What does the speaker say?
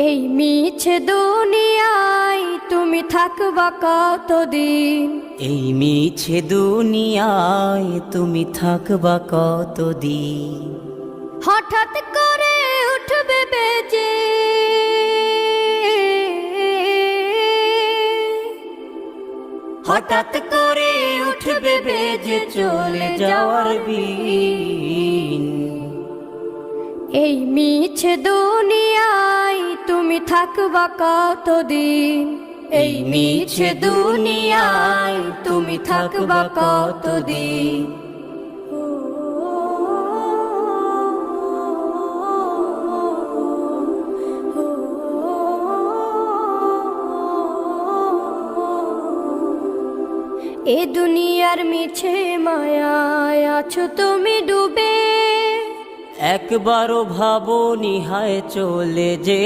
এই মিছে দুনিয়ায় তুমি থাকবা কতদিন? এই মিছে দুনিয়ায় তুমি থাকবা কতদিন? হঠাৎ করে উঠবে বেজে হঠাৎ করে উঠবে বেজে চলে যাওয়ার বিন। এই মিছে দুনিয়ায় তুমি থাকবা কতদিন? এই মিছে দুনিয়ায় তুমি থাকবা কতদিন? এ দুনিয়ার মিছে মায়ায় আছো তুমি ডুবে, একবারও ভাবো নিহায় চলে যে